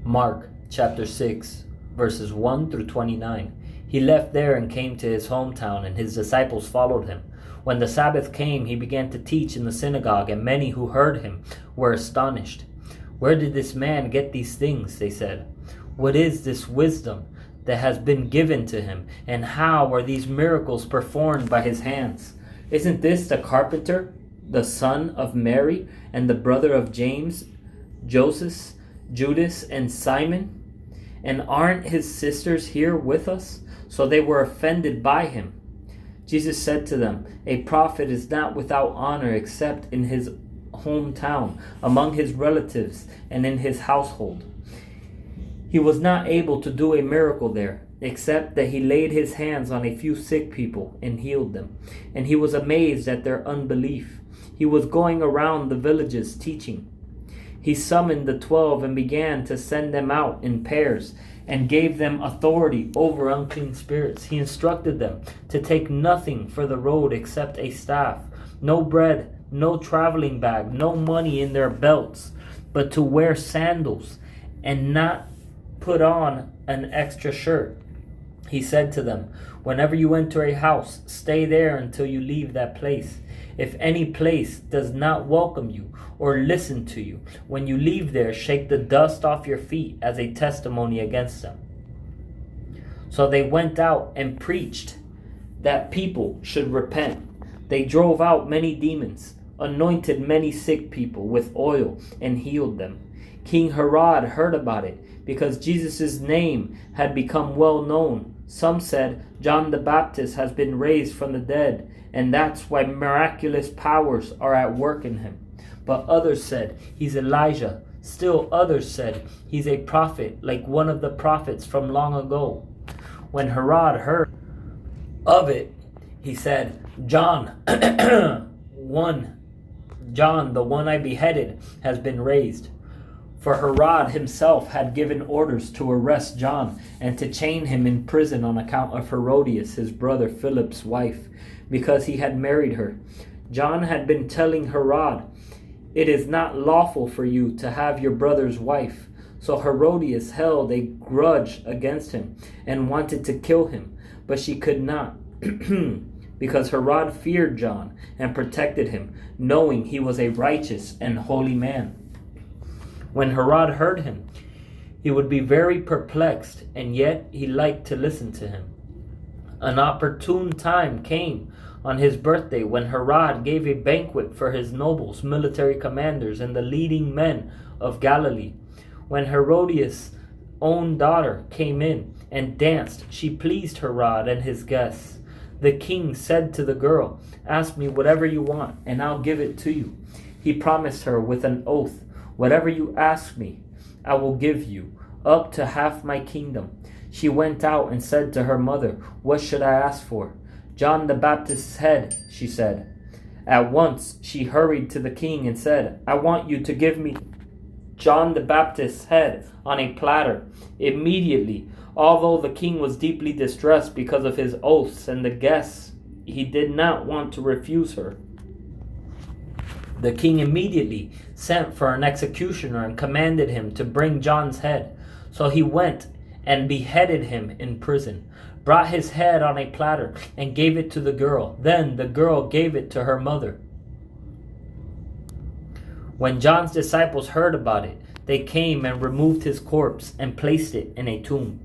Mark chapter 6, verses 1 through 29. He left there and came to his hometown, and his disciples followed him. When the Sabbath came, he began to teach in the synagogue, and many who heard him were astonished. "Where did this man get these things?" they said. "What is this wisdom that has been given to him? And how are these miracles performed by his hands? Isn't this the carpenter, the son of Mary, and the brother of James, Joseph, Judas, and Simon? And aren't his sisters here with us?" So they were offended by him. Jesus said to them, "A prophet is not without honor except in his hometown, among his relatives, and in his household." He was not able to do a miracle there, except that he laid his hands on a few sick people and healed them. And he was amazed at their unbelief. He was going around the villages teaching. He summoned the 12 and began to send them out in pairs and gave them authority over unclean spirits. He instructed them to take nothing for the road except a staff, no bread, no traveling bag, no money in their belts, but to wear sandals and not put on an extra shirt. He said to them, "Whenever you enter a house, stay there until you leave that place. If any place does not welcome you or listen to you, when you leave there, shake the dust off your feet as a testimony against them." So they went out and preached that people should repent. They drove out many demons, anointed many sick people with oil, and healed them. King Herod heard about it because Jesus' name had become well known. Some said, "John the Baptist has been raised from the dead, and that's why miraculous powers are at work in him." But others said, "He's Elijah." Still others said, "He's a prophet, like one of the prophets from long ago." When Herod heard of it, he said, John, the one I beheaded, has been raised." For Herod himself had given orders to arrest John and to chain him in prison on account of Herodias, his brother Philip's wife, because he had married her. John had been telling Herod, "It is not lawful for you to have your brother's wife." So Herodias held a grudge against him and wanted to kill him, but she could not, because Herod feared John and protected him, knowing he was a righteous and holy man. When Herod heard him, he would be very perplexed, and yet he liked to listen to him. An opportune time came on his birthday when Herod gave a banquet for his nobles, military commanders, and the leading men of Galilee. When Herodias' own daughter came in and danced, she pleased Herod and his guests. The king said to the girl, "Ask me whatever you want, and I'll give it to you." He promised her with an oath, "Whatever you ask me, I will give you, up to half my kingdom." She went out and said to her mother, "What should I ask for?" "John the Baptist's head," she said. At once she hurried to the king and said, "I want you to give me John the Baptist's head on a platter." Immediately, although the king was deeply distressed because of his oaths and the guests, he did not want to refuse her. The king immediately sent for an executioner and commanded him to bring John's head. So he went and beheaded him in prison, brought his head on a platter, and gave it to the girl. Then the girl gave it to her mother. When John's disciples heard about it, they came and removed his corpse and placed it in a tomb.